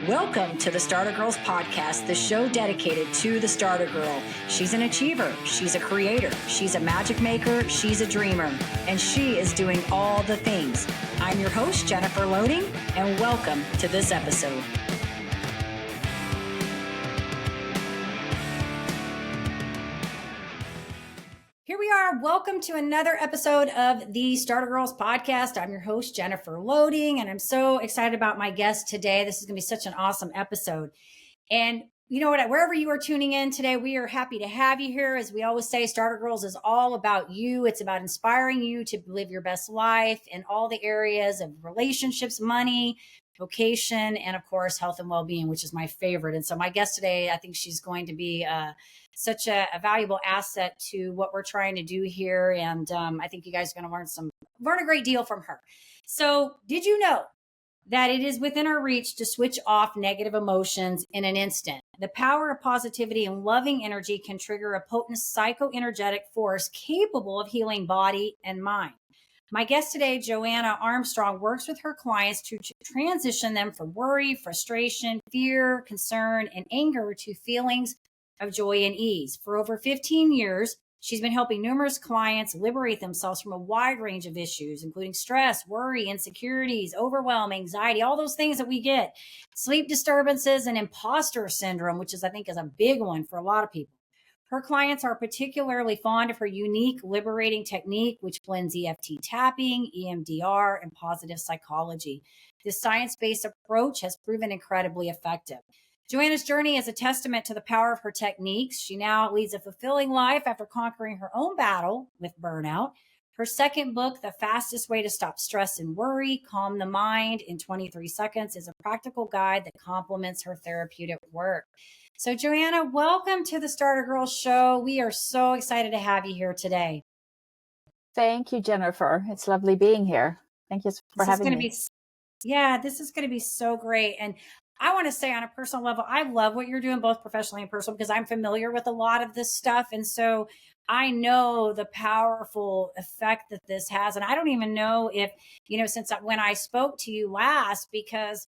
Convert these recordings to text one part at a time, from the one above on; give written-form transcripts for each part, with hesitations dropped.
Welcome to the Starter Girlz podcast, the show dedicated to the Starter Girl. She's an achiever, she's a creator, she's a magic maker, she's a dreamer, and she is doing all the things. I'm your host, Jennifer Loehding, and welcome to this episode. Here we are. Welcome to another episode of the Starter Girlz podcast. I'm your host, Jennifer Loehding, and I'm so excited about my guest today. This is going to be such an awesome episode. And you know what? Wherever you are tuning in today, we are happy to have you here. As we always say, Starter Girlz is all about you. It's about inspiring you to live your best life in all the areas of relationships, money, vocation, and of course, health and well-being, which is my favorite. And so my guest today, I think she's going to be such a valuable asset to what we're trying to do here. And I think you guys are going to learn a great deal from her. So did you know that it is within our reach to switch off negative emotions in an instant? The power of positivity and loving energy can trigger a potent psychoenergetic force capable of healing body and mind. My guest today, Joanna Armstrong, works with her clients to transition them from worry, frustration, fear, concern, and anger to feelings of joy and ease. For over 15 years, she's been helping numerous clients liberate themselves from a wide range of issues, including stress, worry, insecurities, overwhelm, anxiety, all those things that we get, sleep disturbances, and imposter syndrome, which I think is a big one for a lot of people. Her clients are particularly fond of her unique liberating technique, which blends EFT tapping, EMDR, and positive psychology. This science-based approach has proven incredibly effective. Joanna's journey is a testament to the power of her techniques. She now leads a fulfilling life after conquering her own battle with burnout. Her second book, The Fastest Way to Stop Stress and Worry, Calm the Mind in 23 Seconds, is a practical guide that complements her therapeutic work. So Joanna, welcome to the Starter Girlz show. We are so excited to have you here today. Thank you, Jennifer. It's lovely being here. Thank you for having me. This is going to be so great. And I want to say on a personal level, I love what you're doing, both professionally and personally, because I'm familiar with a lot of this stuff. And so I know the powerful effect that this has. And I don't even know if, since when I spoke to you last, because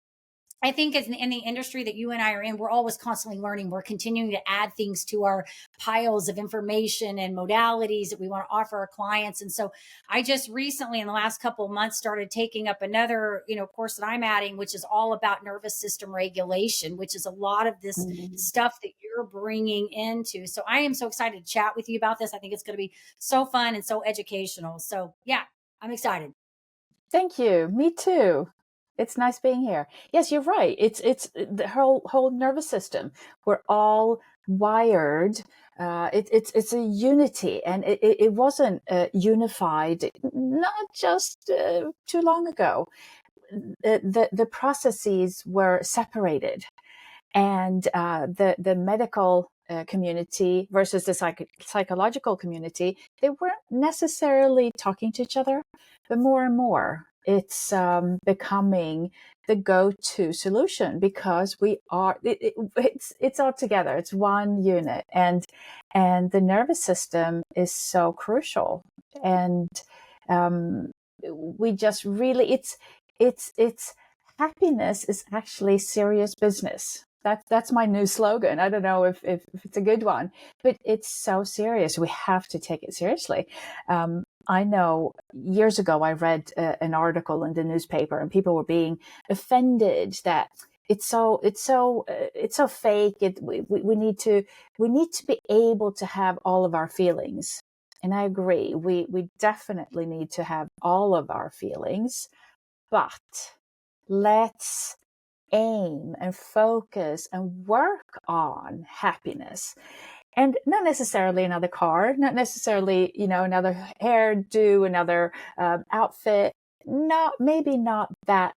I think in the industry that you and I are in, we're always constantly learning. We're continuing to add things to our piles of information and modalities that we want to offer our clients. And so I just recently, in the last couple of months, started taking up another, course that I'm adding, which is all about nervous system regulation, which is a lot of this stuff that you're bringing into. So I am so excited to chat with you about this. I think it's going to be so fun and so educational. So yeah, I'm excited. Thank you. Me too. It's nice being here. Yes, you're right. It's the whole nervous system. We're all wired. It's a unity, and it wasn't unified not just too long ago. The processes were separated, and the medical community versus the psychological community, they weren't necessarily talking to each other, but more and more it's becoming the go-to solution, because we are it's all together. It's one unit, and the nervous system is so crucial. And we just really it's happiness is actually serious business. That's my new slogan. I don't know if it's a good one, but it's so serious. We have to take it seriously. I know years ago I read an article in the newspaper, and people were being offended that it's so fake. We need to be able to have all of our feelings. And I agree. We definitely need to have all of our feelings, but let's aim and focus and work on happiness. And not necessarily another car, not necessarily, another hairdo, another outfit. Maybe not that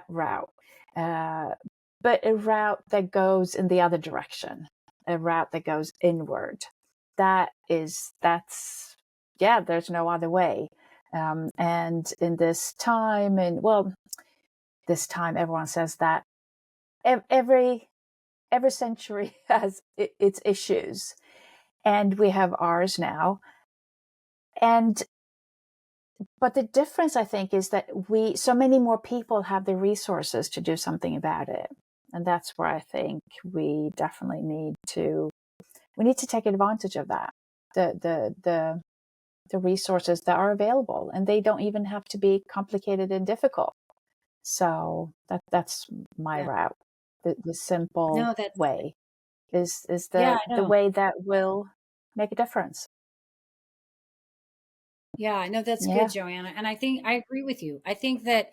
route, but a route that goes in the other direction, a route that goes inward. There's no other way. And in this time, everyone says that every century has its issues, and we have ours now. But the difference, I think, is that so many more people have the resources to do something about it. And that's where I think we definitely need to take advantage of that. The resources that are available, and they don't even have to be complicated and difficult. So that's my Yeah. route. The simple No, that's way is yeah, I the know. way that will make a difference. Yeah, no, that's good, Yeah. Joanna. And I think I agree with you. I think that,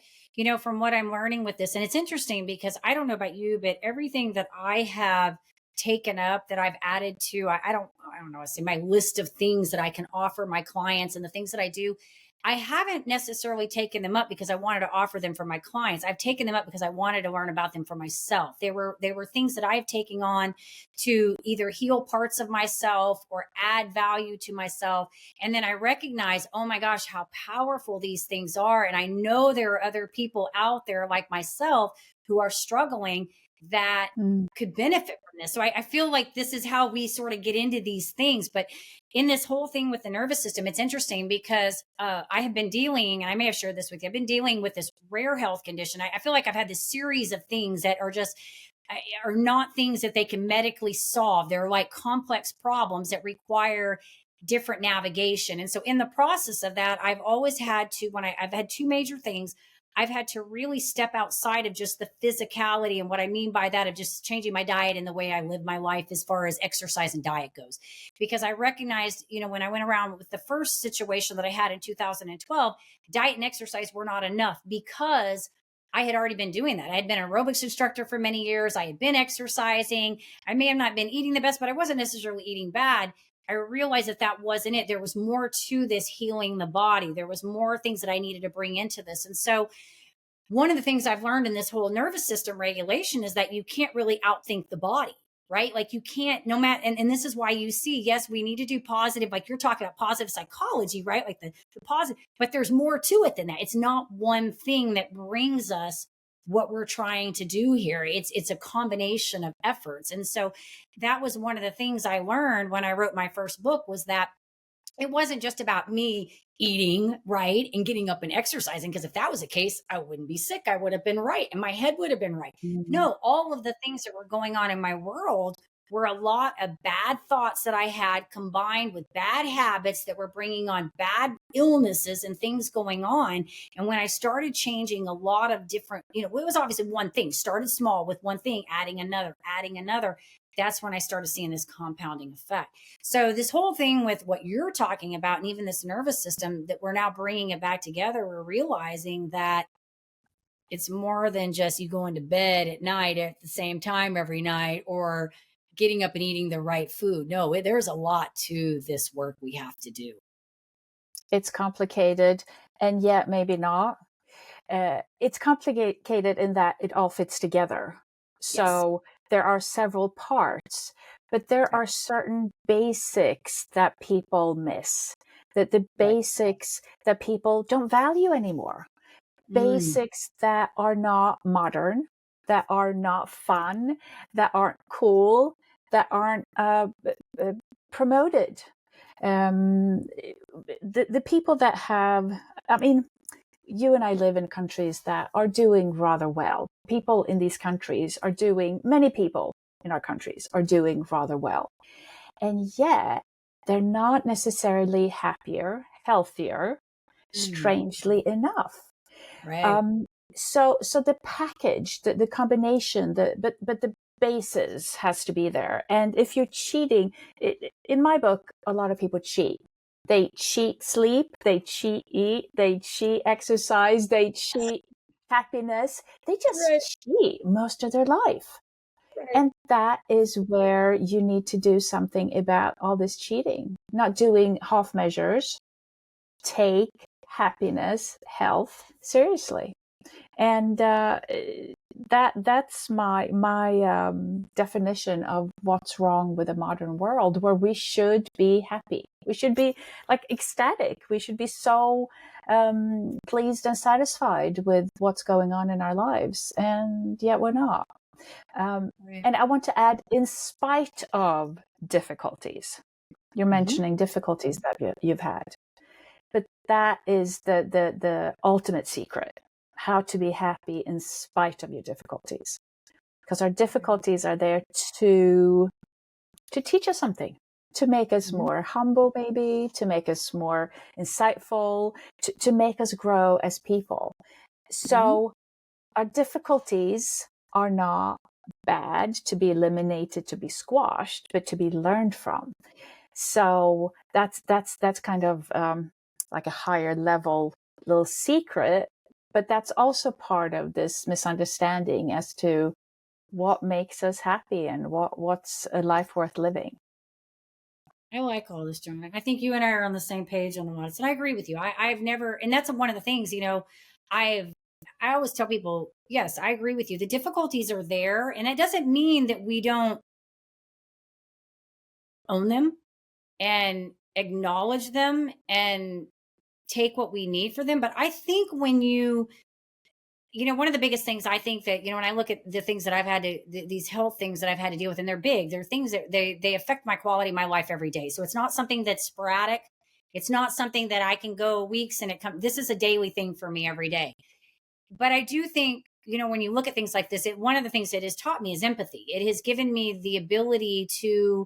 from what I'm learning with this, and it's interesting because I don't know about you, but everything that I have taken up that I've added to, I don't know, I say my list of things that I can offer my clients and the things that I do, I haven't necessarily taken them up because I wanted to offer them for my clients. I've taken them up because I wanted to learn about them for myself. They were things that I've taken on to either heal parts of myself or add value to myself, and then I recognize, oh my gosh, how powerful these things are. And I know there are other people out there like myself who are struggling that Mm. could benefit from this. So I feel like this is how we sort of get into these things. But in this whole thing with the nervous system, it's interesting because I have been dealing, and I may have shared this with you, I've been dealing with this rare health condition. I feel like I've had this series of things that are just are not things that they can medically solve. They're like complex problems that require different navigation. And so in the process of that, I've always had to, I've had two major things, I've had to really step outside of just the physicality. And what I mean by that, of just changing my diet and the way I live my life as far as exercise and diet goes. Because I recognized, when I went around with the first situation that I had in 2012, diet and exercise were not enough because I had already been doing that. I had been an aerobics instructor for many years. I had been exercising. I may have not been eating the best, but I wasn't necessarily eating bad. I realized that that wasn't it. There was more to this healing the body. There was more things that I needed to bring into this. And so one of the things I've learned in this whole nervous system regulation is that you can't really outthink the body, right? Like you can't, no matter, and this is why you see, yes, we need to do positive, like you're talking about positive psychology, right? Like the positive, but there's more to it than that. It's not one thing that brings us what we're trying to do here. It's a combination of efforts. And so that was one of the things I learned when I wrote my first book, was that it wasn't just about me eating right and getting up and exercising, because if that was the case, I wouldn't be sick. I would have been right and my head would have been right. Mm. No, all of the things that were going on in my world were a lot of bad thoughts that I had combined with bad habits that were bringing on bad illnesses and things going on. And when I started changing a lot of different, it was obviously one thing, started small with one thing, adding another. That's when I started seeing this compounding effect. So this whole thing with what you're talking about, and even this nervous system that we're now bringing it back together, we're realizing that it's more than just you going to bed at night at the same time every night, or getting up and eating the right food. No, there's a lot to this work we have to do. It's complicated, and yet maybe not. It's complicated in that it all fits together. Yes. So there are several parts, but there Right. are certain basics that people miss, that the Right. basics that people don't value anymore, Mm, basics that are not modern, that are not fun, that aren't cool, that aren't promoted. Um, the people that have, I mean, you and I live in countries that are doing rather well. People in these countries are doing, many people in our countries are doing rather well. And yet, they're not necessarily happier, healthier, mm, strangely enough. right. Um, so the package, the combination, but the basis has to be there. And if you're cheating, in my book, a lot of people cheat. They cheat sleep, they cheat eat, they cheat exercise, they cheat happiness. They just Right. cheat most of their life. Right. And that is where you need to do something about all this cheating, not doing half measures. Take happiness, health seriously. And that's my definition of what's wrong with the modern world, where we should be happy, we should be like ecstatic, we should be so pleased and satisfied with what's going on in our lives, and yet we're not. Right. And I want to add, in spite of difficulties. You're Mm-hmm. mentioning difficulties that you've had, but that is the ultimate secret: how to be happy in spite of your difficulties. because our difficulties are there to teach us something, to make us more humble, maybe, to make us more insightful, to make us grow as people. So our difficulties are not bad to be eliminated, to be squashed, but to be learned from. So that's kind of like a higher level little secret, but that's also part of this misunderstanding as to what makes us happy and what's a life worth living. I like all this, Joanna. I think you and I are on the same page on a lot of this. And I agree with you. I've never, and that's one of the things, I always tell people, yes, I agree with you. The difficulties are there. And it doesn't mean that we don't own them and acknowledge them and take what we need for them. But I think when one of the biggest things I think that, when I look at the things that I've had to, these health things that I've had to deal with, and they're big, they're things that they affect my quality of my life every day. So it's not something that's sporadic. It's not something that I can go weeks and this is a daily thing for me every day. But I do think, when you look at things like this, one of the things it has taught me is empathy. It has given me the ability to,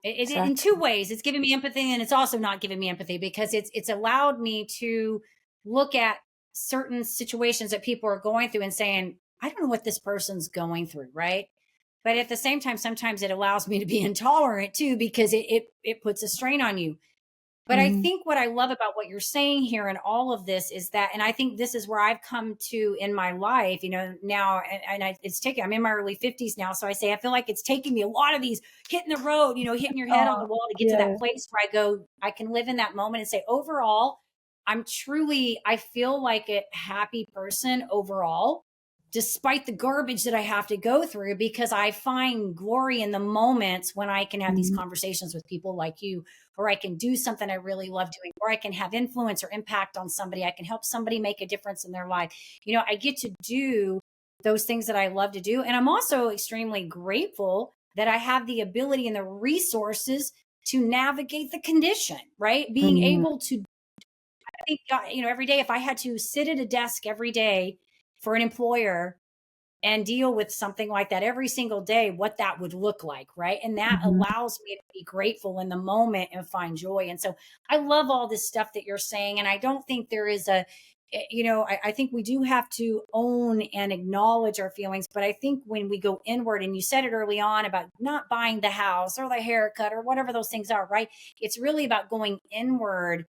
in two ways. It's given me empathy, and it's also not giving me empathy, because it's allowed me to look at certain situations that people are going through and saying, I don't know what this person's going through, right? But at the same time, sometimes it allows me to be intolerant too, because it puts a strain on you. But I think what I love about what you're saying here and all of this is that, and I think this is where I've come to in my life, now, I'm in my early 50s now. So I say, I feel like it's taking me a lot of these hitting the road, hitting your head on the wall to get to that place where I go, I can live in that moment and say, overall, I feel like a happy person overall, despite the garbage that I have to go through, because I find glory in the moments when I can have these conversations with people like you, or I can do something I really love doing, or I can have influence or impact on somebody. I can help somebody make a difference in their life. I get to do those things that I love to do. And I'm also extremely grateful that I have the ability and the resources to navigate the condition, right? Being able to, I think, every day, if I had to sit at a desk every day for an employer and deal with something like that every single day, what that would look like, right? And that allows me to be grateful in the moment and find joy. And so I love all this stuff that you're saying. And I don't think there is I think we do have to own and acknowledge our feelings. But I think when we go inward, and you said it early on about not buying the house or the haircut or whatever those things are, right? It's really about going inward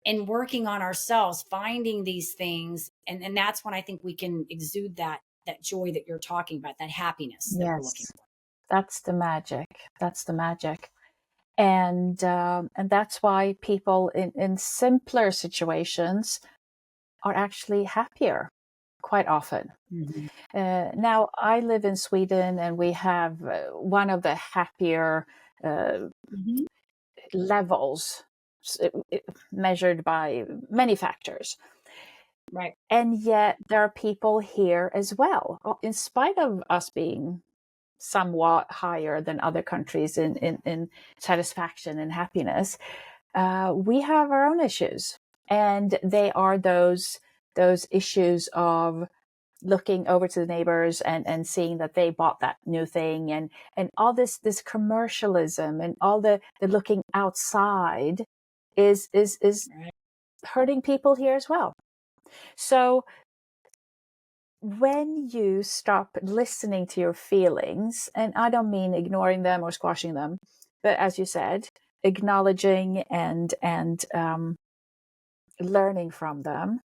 and working on ourselves, finding these things. And that's when I think we can exude that joy that you're talking about, that happiness that we're looking for. That's the magic. That's the magic. And that's why people in simpler situations are actually happier quite often. Now, I live in Sweden, and we have one of the happier levels, measured by many factors. Right. And yet there are people here as well, in spite of us being somewhat higher than other countries in satisfaction and happiness. We have our own issues, and they are those issues of looking over to the neighbors and seeing that they bought that new thing, and all this commercialism and all the looking outside is hurting people here as well. So when you stop listening to your feelings, and I don't mean ignoring them or squashing them, but as you said, acknowledging and learning from them,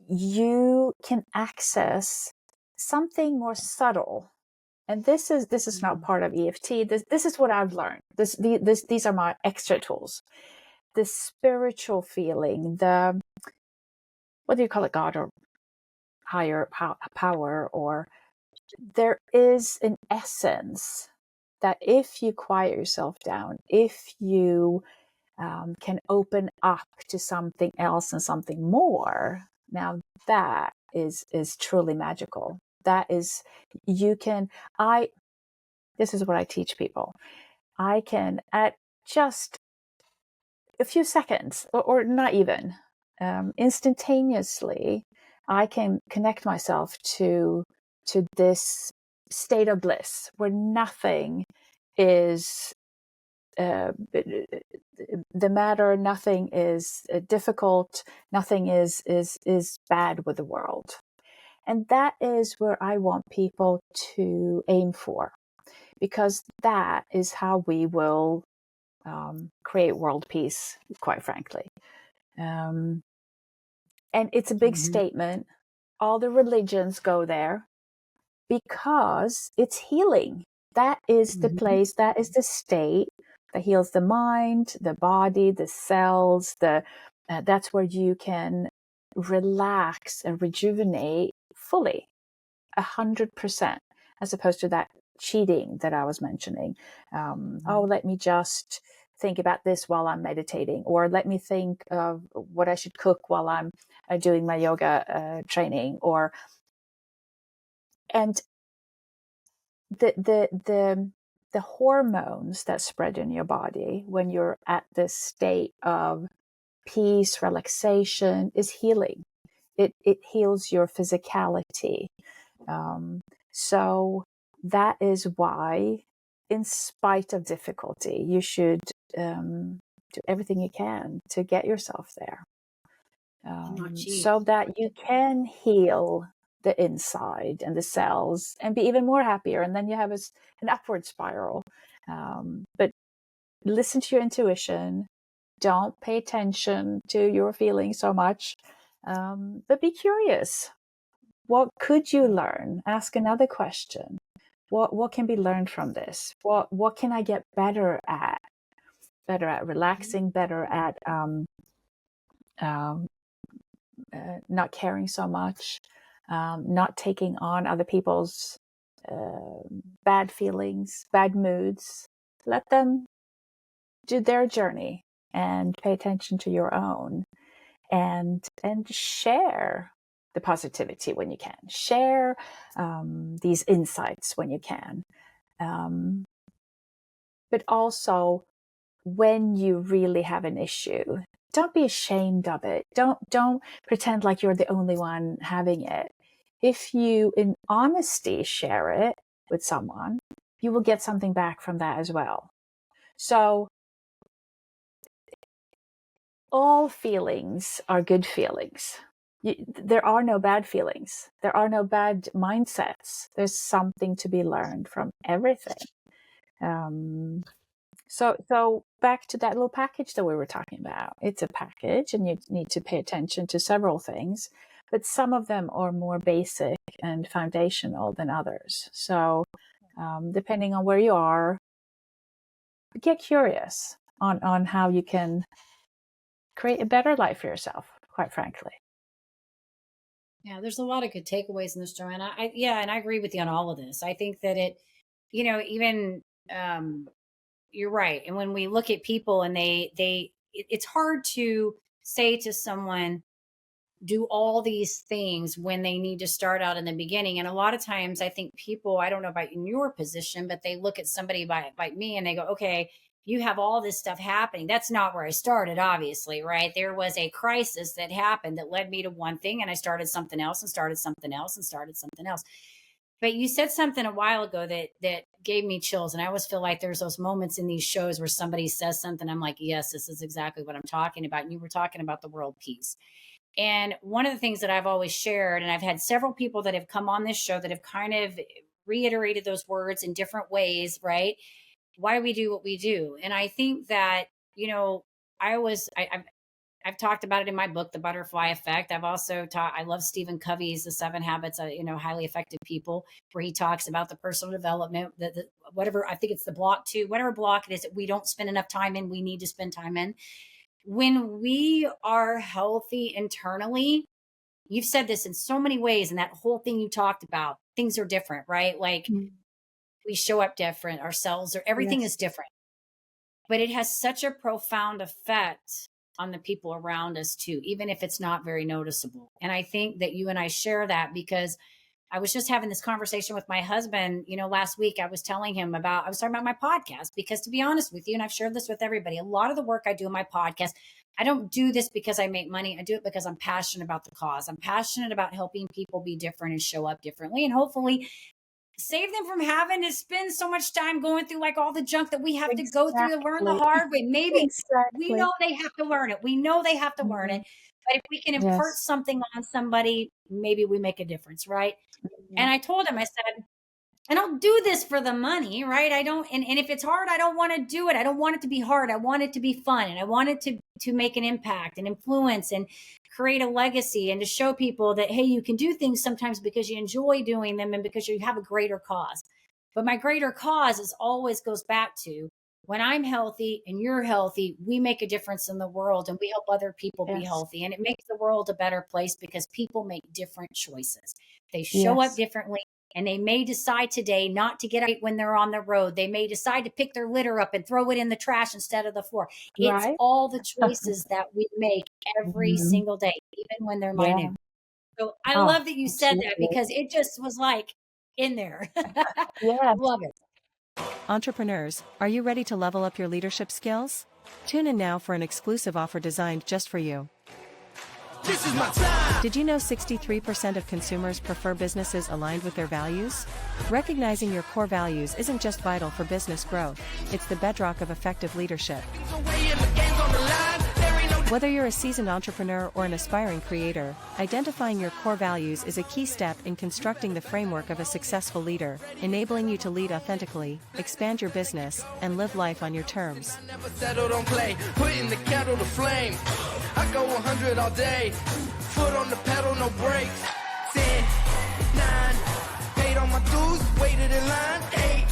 you can access something more subtle. And this is not part of EFT. This is what I've learned. These are my extra tools. The spiritual feeling, the, what do you call it, God or higher power, or there is an essence that if you quiet yourself down, if you can open up to something else and something more, now that is truly magical. That is, this is what I teach people. I can, at just a few seconds, or not even, instantaneously, I can connect myself to this state of bliss where nothing is the matter, nothing is difficult, nothing is bad with the world. And that is where I want people to aim for, because that is how we will create world peace, quite frankly. And it's a big statement. All the religions go there because it's healing. That is the place, that is the state that heals the mind, the body, the cells. That's where you can relax and rejuvenate fully, 100%, as opposed to that cheating that I was mentioning. Oh, let me just think about this while I'm meditating, or let me think of what I should cook while I'm doing my yoga training, and the hormones that spread in your body when you're at this state of peace, relaxation, is healing. It heals your physicality. So that is why, in spite of difficulty, you should do everything you can to get yourself there, so that you can heal the inside and the cells and be even more happier. And then you have an upward spiral. But listen to your intuition. Don't pay attention to your feelings so much, but be curious. What could you learn? Ask another question. What can be learned from this? What can I get better at? Better at relaxing, better at not caring so much, not taking on other people's bad feelings, bad moods. Let them do their journey and pay attention to your own, and share the positivity when you can. Share these insights when you can. But also, when you really have an issue, don't be ashamed of it. Don't pretend like you're the only one having it. If you, in honesty, share it with someone, you will get something back from that as well. So all feelings are good feelings. There are no bad feelings. There are no bad mindsets. There's something to be learned from everything. So back to that little package that we were talking about. It's a package, and you need to pay attention to several things, but some of them are more basic and foundational than others. So depending on where you are, get curious on how you can create a better life for yourself, quite frankly. Yeah, there's a lot of good takeaways in this, Joanna. And I agree with you on all of this. I think that even you're right. And when we look at people and it's hard to say to someone, do all these things when they need to start out in the beginning. And a lot of times I think people, I don't know about in your position, but they look at somebody like me and they go, okay, you have all this stuff happening. That's not where I started, obviously, right? There was a crisis that happened that led me to one thing, and I started something else and started something else and started something else. But you said something a while ago that gave me chills. And I always feel like there's those moments in these shows where somebody says something, I'm like, yes, this is exactly what I'm talking about. And you were talking about the world peace. And one of the things that I've always shared, and I've had several people that have come on this show that have kind of reiterated those words in different ways, right? Why we do what we do. And I think that, I've talked about it in my book, The Butterfly Effect. I've also taught, I love Stephen Covey's The 7 Habits of, Highly Effective People, where he talks about the personal development, whatever, I think it's the block 2, whatever block it is that we don't spend enough time in, we need to spend time in. When we are healthy internally, you've said this in so many ways, and that whole thing you talked about, things are different, right? Like we show up different, our cells or everything is different, but it has such a profound effect on the people around us too, even if it's not very noticeable. And I think that you and I share that, because I was just having this conversation with my husband, last week. I was talking about my podcast, because to be honest with you, and I've shared this with everybody, a lot of the work I do in my podcast, I don't do this because I make money. I do it because I'm passionate about the cause. I'm passionate about helping people be different and show up differently. And hopefully save them from having to spend so much time going through like all the junk that we have to go through to learn the Exactly. hard way. Maybe we Exactly. know they have to learn it. We know they have to learn Mhm. it. But if we can impart Yes. something on somebody, maybe we make a difference, right? And Mhm. I told him, I said, I don't do this for the money, right? I don't, and if it's hard, I don't want to do it. I don't want it to be hard. I want it to be fun. And I want it to make an impact and influence and create a legacy and to show people that, hey, you can do things sometimes because you enjoy doing them and because you have a greater cause. But my greater cause is always goes back to when I'm healthy and you're healthy, we make a difference in the world and we help other people be Yes. healthy. And it makes the world a better place because people make different choices. They show up Yes. differently and they may decide today not to get out when they're on the road. They may decide to pick their litter up and throw it in the trash instead of the floor. It's Right? all the choices that we make every Mhm. single day, even when they're Yeah. minute. So I Oh, love that you said that absolutely. because it just was like in there. Yes. Love it. Entrepreneurs, are you ready to level up your leadership skills? Tune in now for an exclusive offer designed just for you. This is my time. Did you know 63% of consumers prefer businesses aligned with their values? Recognizing your core values isn't just vital for business growth, it's the bedrock of effective leadership. Away and the game's on the line. There ain't no Whether you're a seasoned entrepreneur or an aspiring creator, identifying your core values is a key step in constructing the framework of a successful leader, enabling you to lead authentically, expand your business, and live life on your terms. never settled on play. Putting the kettle to flame. I go 100 all day. Foot on the pedal, no brakes. 10, 9, paid on my dues, waited in line. 8,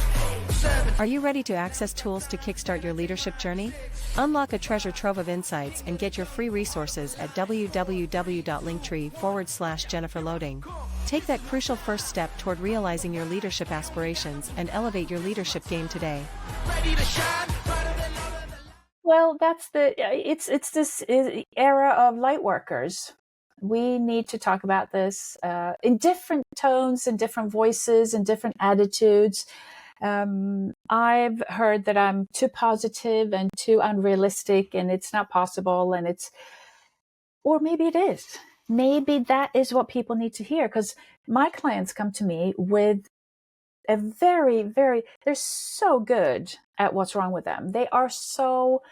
7. Are you ready to access tools to kickstart your leadership journey? Unlock a treasure trove of insights and get your free resources at www.linktree/Jennifer Loehding. Take that crucial first step toward realizing your leadership aspirations and elevate your leadership game today. Ready to shine. Brighter than all of the Well, that's it's this era of light workers. We need to talk about this in different tones and different voices and different attitudes. I've heard that I'm too positive and too unrealistic and it's not possible and or maybe it is. Maybe that is what people need to hear because my clients come to me with a they're so good at what's wrong with them. They are so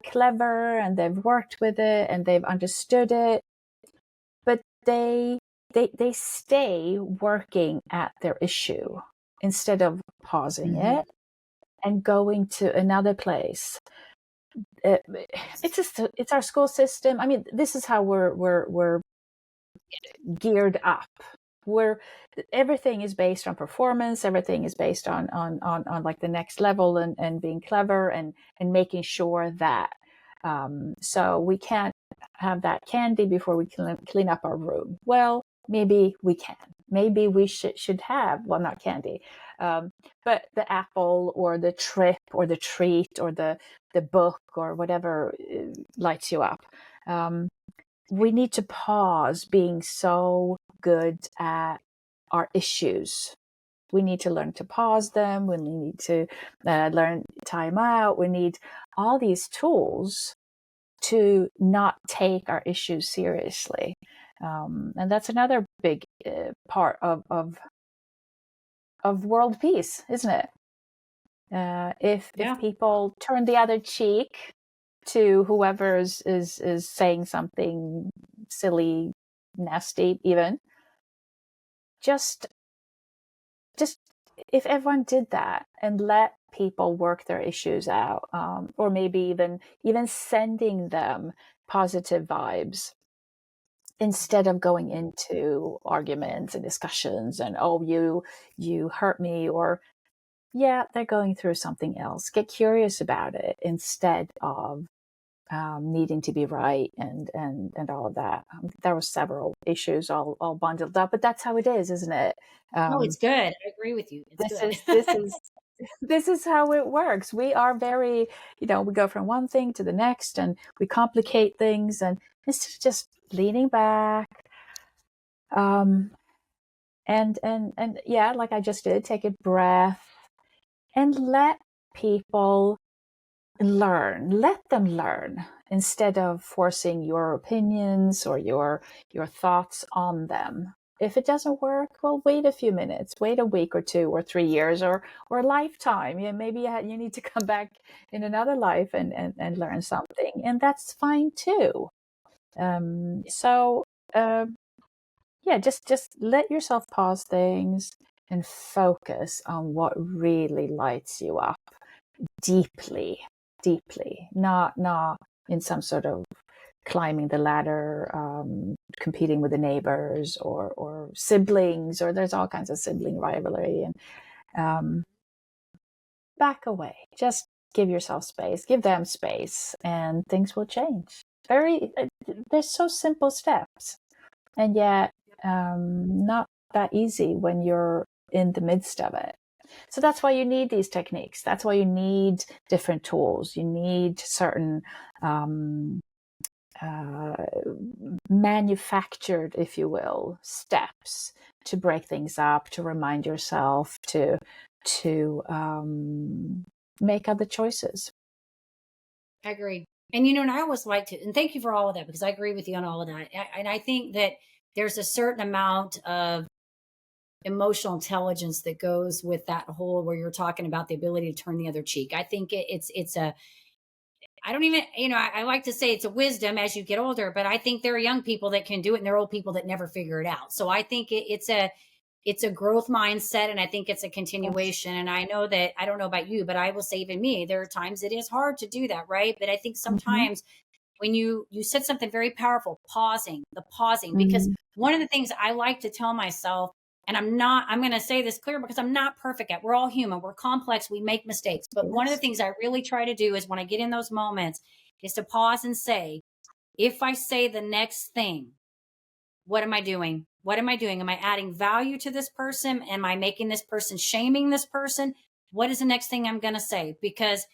clever and they've worked with it and they've understood it, but they stay working at their issue instead of pausing it and going to another place. It's our school system. I mean, this is how we're geared up. Where everything is based on performance, everything is based on like the next level and being clever and making sure that so we can't have that candy before we clean up our room. Well, maybe we can. Maybe we should have, well, not candy, but the apple or the trip or the treat or the book or whatever lights you up. We need to pause being so good at our issues. We need to learn to pause them. We need to learn time out. We need all these tools to not take our issues seriously. And that's another big part of world peace, isn't it? If people turn the other cheek to whoever is saying something silly, nasty, even just if everyone did that and let people work their issues out, or maybe even sending them positive vibes instead of going into arguments and discussions and you hurt me, or yeah, they're going through something else. Get curious about it instead of needing to be right and all of that. There were several issues all bundled up, but that's how it is, isn't it? No, it's good. I agree with you. It's This good. is this is how it works. We are very, we go from one thing to the next and we complicate things, and instead of just leaning back, and yeah, like I just did, take a breath and let people let them learn instead of forcing your opinions or your thoughts on them. If it doesn't work, well, wait a few minutes, wait a week or 2 or 3 years or a lifetime. Maybe you need to come back in another life and learn something, and that's fine too. So yeah, just let yourself pause things and focus on what really lights you up deeply, not in some sort of climbing the ladder, competing with the neighbors or siblings, or there's all kinds of sibling rivalry, and back away. Just give yourself space, give them space, and things will change. They're so simple steps, and yet not that easy when you're in the midst of it. So that's why you need these techniques. That's why you need different tools. You need certain manufactured, if you will, steps to break things up, to remind yourself to make other choices. I agree. And, and I always like to, and thank you for all of that, because I agree with you on all of that. And I think that there's a certain amount of emotional intelligence that goes with that whole, where you're talking about the ability to turn the other cheek. I think it's a, I don't even, I like to say it's a wisdom as you get older, but I think there are young people that can do it and there are old people that never figure it out. So I think it's a growth mindset, and I think it's a continuation. And I know that, I don't know about you, but I will say, even me, there are times it is hard to do that, right? But I think sometimes when you said something very powerful, pausing, because one of the things I like to tell myself, and I'm going to say this clear because I'm not perfect we're all human, we're complex, we make mistakes. But one of the things I really try to do is, when I get in those moments, is to pause and say, if I say the next thing, what am I doing? What am I doing? Am I adding value to this person? Am I making this person, shaming this person? What is the next thing I'm going to say? Because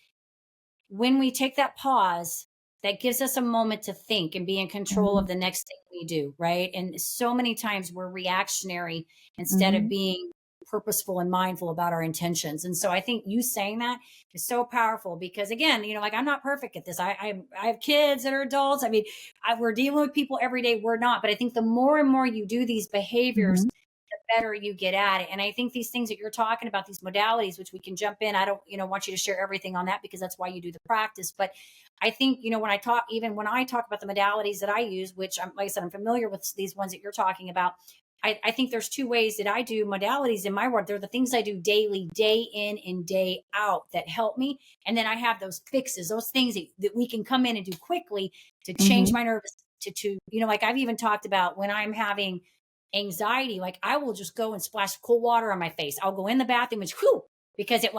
when we take that pause, that gives us a moment to think and be in control of the next thing we do, right? And so many times we're reactionary instead of being purposeful and mindful about our intentions. And so I think you saying that is so powerful, because again, like, I'm not perfect at this. I have kids that are adults. I mean, we're dealing with people every day. We're not, but I think the more and more you do these behaviors, the better you get at it. And I think these things that you're talking about, these modalities, which we can jump in, I don't, want you to share everything on that, because that's why you do the practice. But I think, when I talk about the modalities that I use, which I'm, like I said, I'm familiar with these ones that you're talking about. I think there's two ways that I do modalities in my work. They're the things I do daily, day in and day out, that help me. And then I have those fixes, those things that we can come in and do quickly to change my nervous, to like I've even talked about when I'm having anxiety, like I will just go and splash cold water on my face. I'll go in the bathroom and because it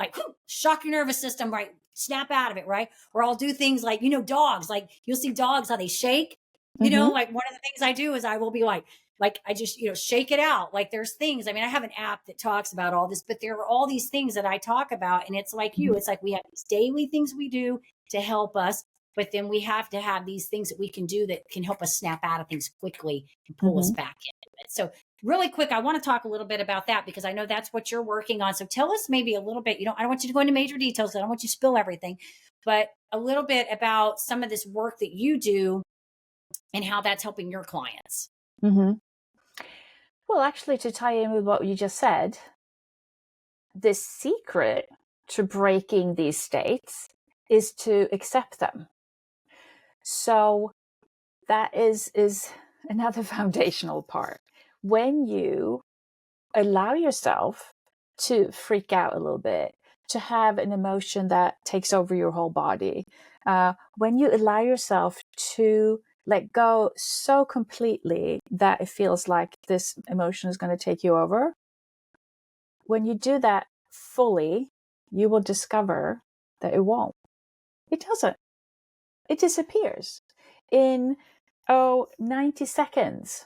shock your nervous system, right? Snap out of it, right? Or I'll do things like, dogs, like you'll see dogs, how they shake, like one of the things I do is I will be like I just, shake it out. Like there's things, I mean, I have an app that talks about all this, but there are all these things that I talk about. And it's like it's like we have these daily things we do to help us, but then we have to have these things that we can do that can help us snap out of things quickly and pull us back into it. So really quick, I want to talk a little bit about that, because I know that's what you're working on. So tell us maybe a little bit, I don't want you to go into major details, I don't want you to spill everything, but a little bit about some of this work that you do and how that's helping your clients. Well, actually, to tie in with what you just said, the secret to breaking these states is to accept them. So that is another foundational part. When you allow yourself to freak out a little bit, to have an emotion that takes over your whole body, when you allow yourself to let go so completely that it feels like this emotion is going to take you over, when you do that fully, you will discover that it won't. It doesn't. It disappears in 90 seconds.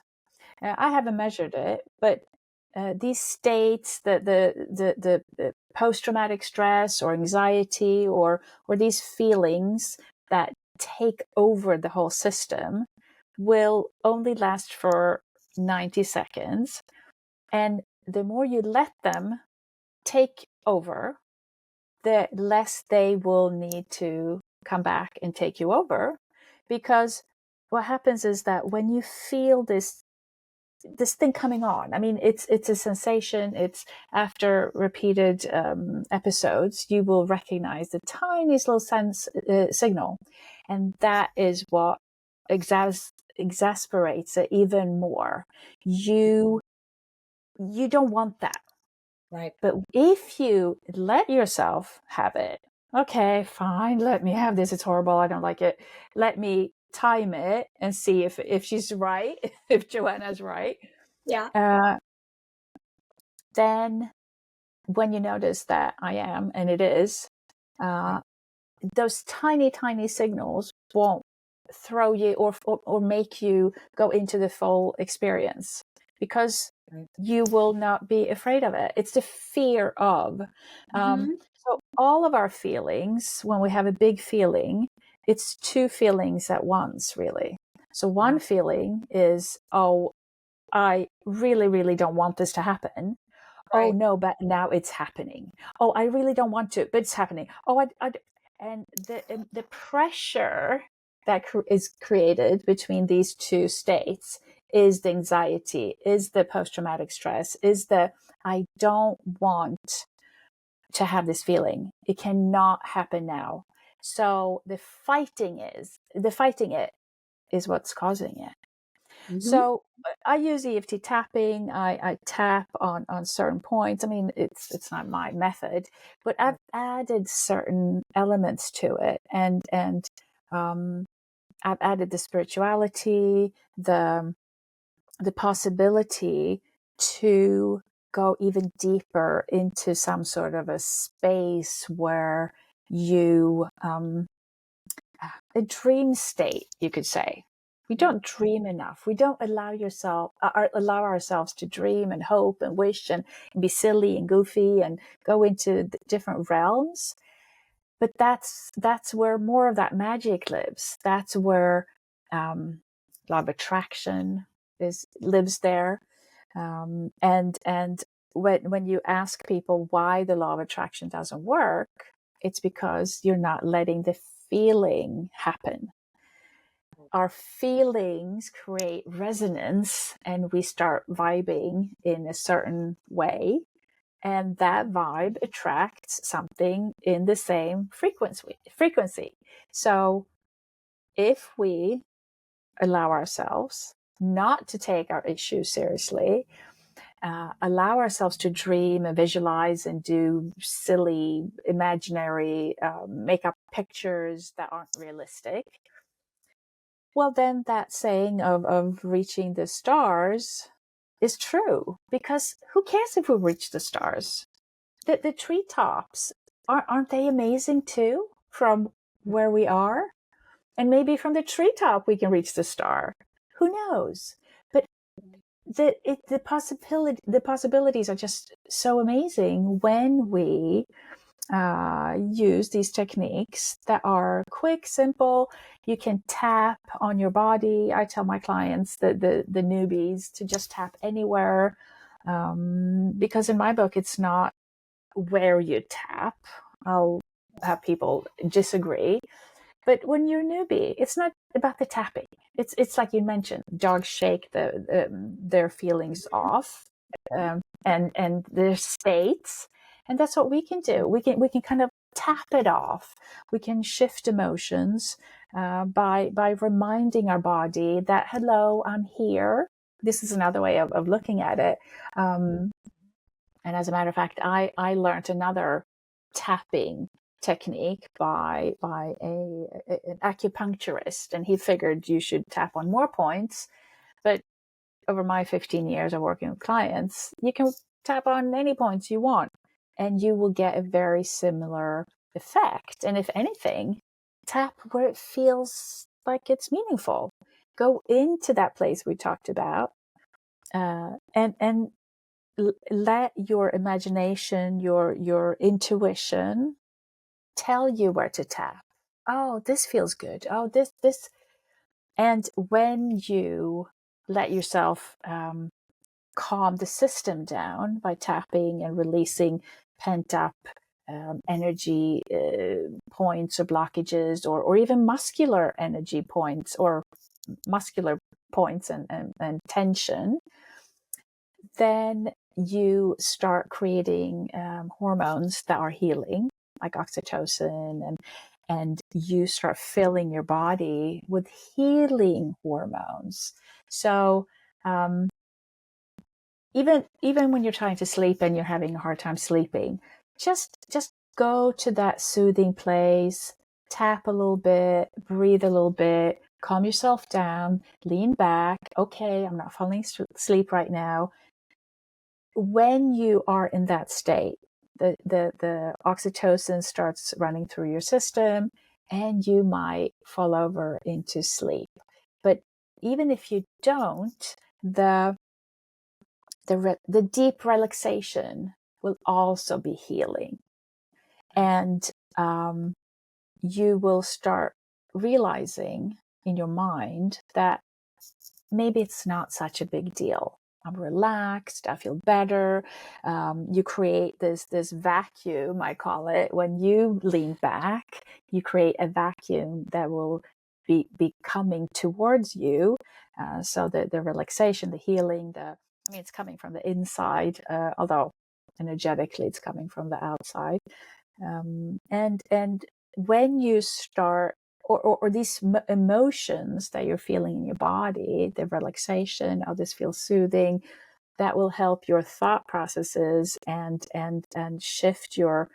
I haven't measured it, but these states, the post-traumatic stress or anxiety or these feelings that take over the whole system will only last for 90 seconds. And the more you let them take over, the less they will need to come back and take you over. Because what happens is that when you feel this this thing coming on. I mean, it's a sensation. It's after repeated episodes, you will recognize the tiniest little signal, and that is what exasperates it even more. You don't want that. Right. But if you let yourself have it, okay, fine, let me have this. It's horrible. I don't like it. Let me time it and see if she's right, if Joanna's right. Yeah. Then when you notice that I am, and it is, those tiny, tiny signals won't throw you or make you go into the full experience, because you will not be afraid of it. It's the fear of. So all of our feelings, when we have a big feeling, it's two feelings at once, really. So one feeling is, oh, I really, really don't want this to happen. Right. Oh no, but now it's happening. Oh, I really don't want to, but it's happening. Oh, and the pressure that is created between these two states is the anxiety, is the post-traumatic stress, is the I don't want to have this feeling. It cannot happen now. So the fighting it is what's causing it. So I use EFT tapping. I tap on certain points. I mean, it's not my method, but I've added certain elements to it, and I've added the spirituality, the possibility to go even deeper into some sort of a space where you a dream state, you could say. We don't dream enough. We don't allow ourselves to dream and hope and wish and be silly and goofy and go into different realms. But that's where more of that magic lives. That's where law of attraction lives there. And when you ask people why the law of attraction doesn't work, it's because you're not letting the feeling happen. Our feelings create resonance, and we start vibing in a certain way, and that vibe attracts something in the same frequency. So if we allow ourselves not to take our issues seriously, allow ourselves to dream and visualize and do silly imaginary make up pictures that aren't realistic, well, then that saying of reaching the stars is true, because who cares if we reach the stars? The treetops, aren't they amazing too, from where we are? And maybe from the treetop we can reach the star. Who knows? But the possibilities are just so amazing when we use these techniques that are quick, simple. You can tap on your body. I tell my clients, the newbies, to just tap anywhere, because in my book, it's not where you tap. I'll have people disagree. But when you're a newbie, it's not about the tapping. It's like you mentioned, dogs shake their feelings off, and their states. And that's what we can do. We can kind of tap it off. We can shift emotions by reminding our body that, hello, I'm here. This is another way of looking at it. And as a matter of fact, I learned another tapping technique by an acupuncturist, and he figured you should tap on more points. But over my 15 years of working with clients, you can tap on any points you want, and you will get a very similar effect. And if anything, tap where it feels like it's meaningful. Go into that place we talked about, and let your imagination, your intuition tell you where to tap. Oh, this feels good. Oh, this. And when you let yourself calm the system down by tapping and releasing pent up energy points or blockages, or even muscular energy points, or muscular points and tension, then you start creating hormones that are healing, like oxytocin, and you start filling your body with healing hormones. So even when you're trying to sleep and you're having a hard time sleeping, just go to that soothing place, tap a little bit, breathe a little bit, calm yourself down, lean back. Okay, I'm not falling asleep right now. When you are in that state, the oxytocin starts running through your system and you might fall over into sleep. But even if you don't, the deep relaxation will also be healing. And you will start realizing in your mind that maybe it's not such a big deal. I'm relaxed. I feel better. You create this vacuum, I call it. When you lean back, you create a vacuum that will be coming towards you. So the relaxation, the healing, it's coming from the inside, although energetically it's coming from the outside. And when you start, or these emotions that you're feeling in your body, the relaxation, oh, this feels soothing, that will help your thought processes and shift your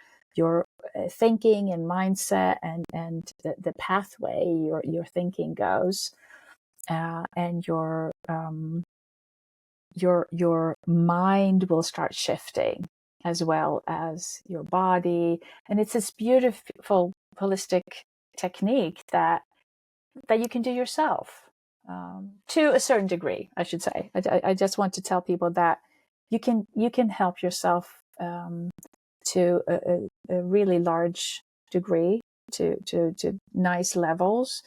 thinking and mindset and the pathway your thinking goes, and your mind will start shifting as well as your body. And it's this beautiful holistic technique that you can do yourself, to a certain degree, I should say. I just want to tell people that you can help yourself to a really large degree, to nice levels.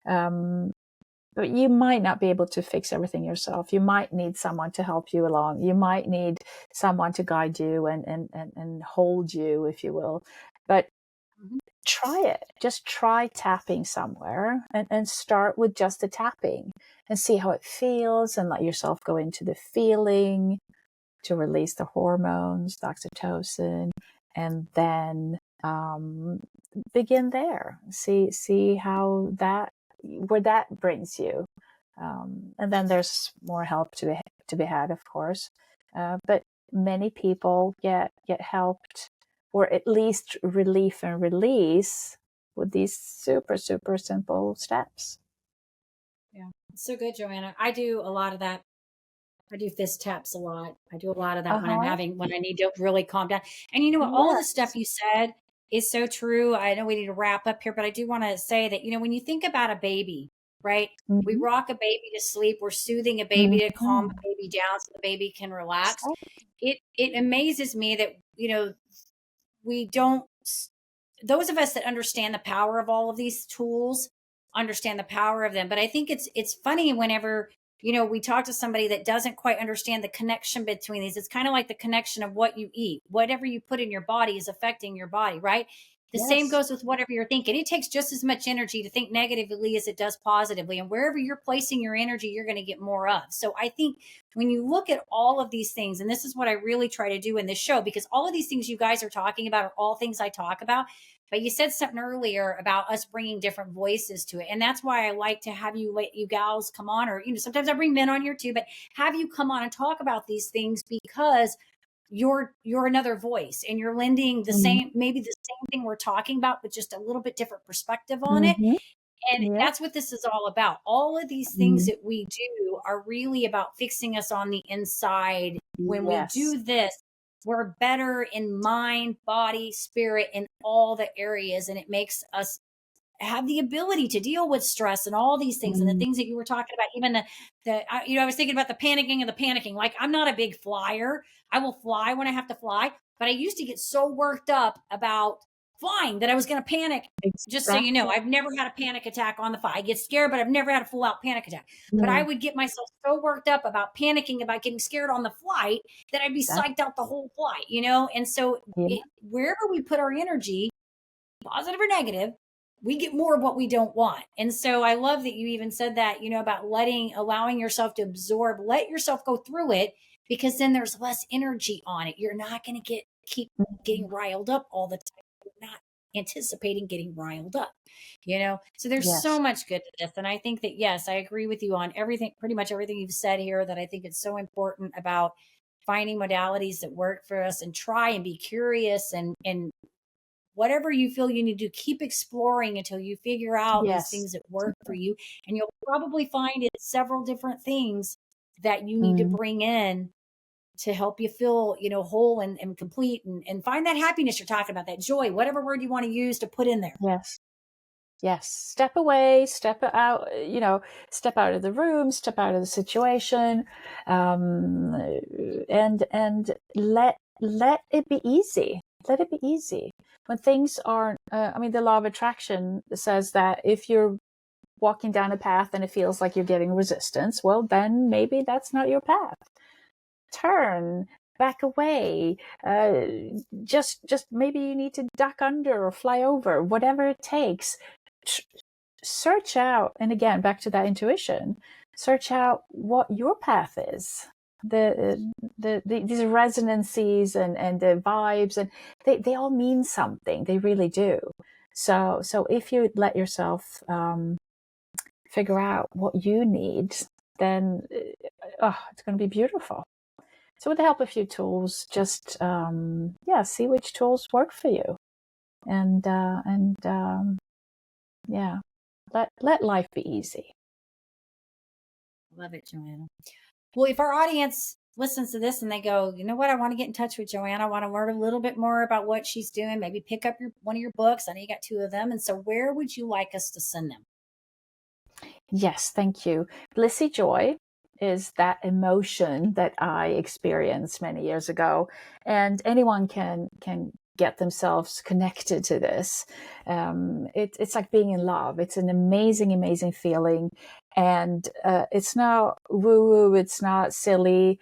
But you might not be able to fix everything yourself. You might need someone to help you along. You might need someone to guide you and hold you, if you will. But try it. Just try tapping somewhere and start with just the tapping and see how it feels, and let yourself go into the feeling to release the hormones, the oxytocin, and then begin there. See how where that brings you. And then there's more help to be had, of course. But many people get helped, or at least relief and release, with these super, super simple steps. Yeah, it's so good, Joanna. I do a lot of that. I do fist taps a lot. I do a lot of that when Uh-huh. when I need to really calm down. And you know what? All the stuff Yes. you said is so true. I know we need to wrap up here, but I do want to say that, when you think about a baby, right? We Mm-hmm. rock a baby to sleep. We're soothing a baby to calm Mm-hmm. a baby down so the baby can relax. Exactly. It amazes me that, we don't, those of us that understand the power of all of these tools understand the power of them. But I think it's funny whenever, we talk to somebody that doesn't quite understand the connection between these. It's kind of like the connection of what you eat. Whatever you put in your body is affecting your body, right? The same Yes. goes with whatever you're thinking. It takes just as much energy to think negatively as it does positively. And wherever you're placing your energy, you're going to get more of. So I think when you look at all of these things, and this is what I really try to do in this show, because all of these things you guys are talking about are all things I talk about. But you said something earlier about us bringing different voices to it. And that's why I like to have let you gals come on, or, sometimes I bring men on here too, but have you come on and talk about these things, because you're another voice, and you're lending the Mm-hmm. same, maybe the same thing we're talking about, but just a little bit different perspective on it. Mm-hmm. And Yeah. that's what this is all about. All of these things Mm. that we do are really about fixing us on the inside. When we Yes. do this, we're better in mind, body, spirit, in all the areas. And it makes us have the ability to deal with stress and all these things, and the Mm. things that you were talking about, even I was thinking about the panicking and the panicking. Like, I'm not a big flyer. I will fly when I have to fly, but I used to get so worked up about flying that I was going to panic. Just so you know, Exactly. I've never had a panic attack on the fly. I get scared, but I've never had a full out panic attack. But I Mm. would get myself so worked up about panicking, about getting scared on the flight, that I'd be That, psyched out the whole flight, And so yeah. wherever we put our energy, positive or negative, we get more of what we don't want. And so I love that you even said that, about allowing yourself to absorb, let yourself go through it, because then there's less energy on it. You're not going to keep getting riled up all the time. You're not anticipating getting riled up, So there's so Yes. much good to this. And I think that, yes, I agree with you on everything, pretty much everything you've said here, that I think it's so important about finding modalities that work for us and try and be curious and whatever you feel you need to do, keep exploring until you figure out these Yes. things that work for you. And you'll probably find it several different things that you need to Mm, bring in to help you feel, whole and complete and find that happiness you're talking about, that joy, whatever word you want to use to put in there. yes. Yes. Step away, step out, step out of the room, step out of the situation, and let it be easy. Let it be easy. When things aren't, the law of attraction says that if you're walking down a path and it feels like you're getting resistance, well, then maybe that's not your path. Turn, back away. Just maybe you need to duck under or fly over, whatever it takes. Search out, and again, back to that intuition, search out what your path is. These resonances and the vibes, and they all mean something. They really do. So if you let yourself figure out what you need, then it's going to be beautiful. So with the help of a few tools, just see which tools work for you, and let life be easy. Love it, Joanna. Well, if our audience listens to this and they go, you know what, I want to get in touch with Joanna, I want to learn a little bit more about what she's doing, maybe pick up one of your books. I know you got 2 of them. And so where would you like us to send them? Yes, thank you. Blissy joy is that emotion that I experienced many years ago, and anyone can get themselves connected to this. It's like being in love. It's an amazing feeling, and it's not woo-woo. It's not silly.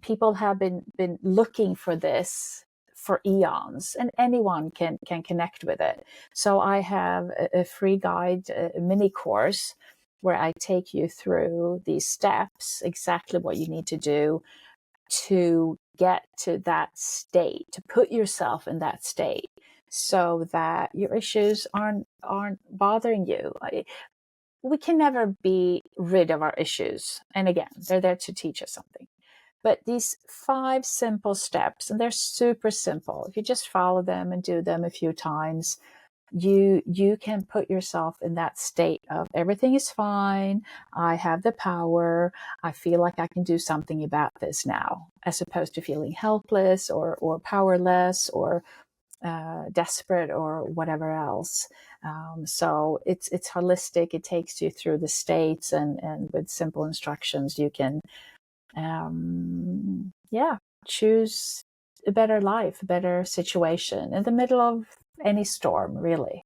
People have been looking for this for eons, and anyone can connect with it. So I have a free guide, a mini course, where I take you through these steps, exactly what you need to do to get to that state, to put yourself in that state, so that your issues aren't bothering you. We can never be rid of our issues, and again, they're there to teach us something. But these 5 simple steps, and they're super simple. If you just follow them and do them a few times, you can put yourself in that state of everything is fine. I have the power. I feel like I can do something about this now, as opposed to feeling helpless or powerless or desperate or whatever else. So it's holistic. It takes you through the states, and with simple instructions, you can choose a better life, a better situation in the middle of any storm, really.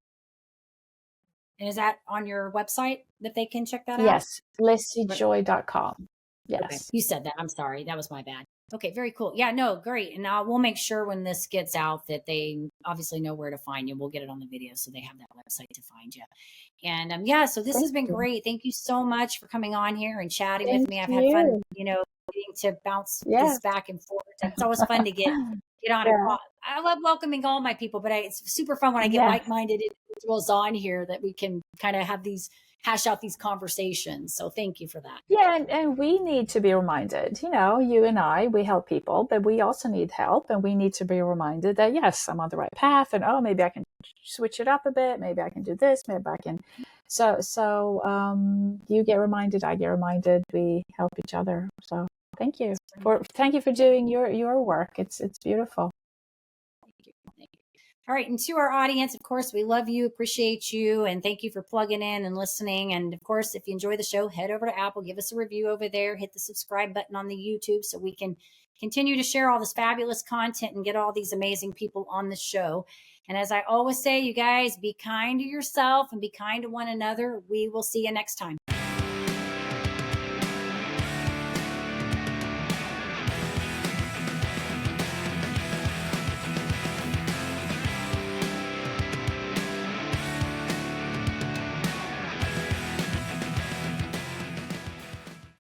And is that on your website that they can check that out? Yes, lissyjoy.com. Yes. Okay. You said that. I'm sorry. That was my bad. Okay, very cool. Yeah, no, great. And we'll make sure when this gets out that they obviously know where to find you. We'll get it on the video so they have that website to find you. And so this has been great. Thank you so much for coming on here and chatting with me. I've had fun, getting to bounce this back and forth. It's always fun to get on a call. I love welcoming all my people, but it's super fun when I get like-minded individuals on here that we can kind of hash out these conversations. So thank you for that. Yeah, and we need to be reminded, you and I, we help people, but we also need help, and we need to be reminded that, yes, I'm on the right path, and maybe I can switch it up a bit, maybe I can do this, maybe I can. So you get reminded, I get reminded, we help each other. So thank you for doing your work. It's beautiful. Thank you. All right. And to our audience, of course, we love you, appreciate you, and thank you for plugging in and listening. And of course, if you enjoy the show, head over to Apple, give us a review over there, hit the subscribe button on the YouTube so we can continue to share all this fabulous content and get all these amazing people on the show. And as I always say, you guys, be kind to yourself and be kind to one another. We will see you next time.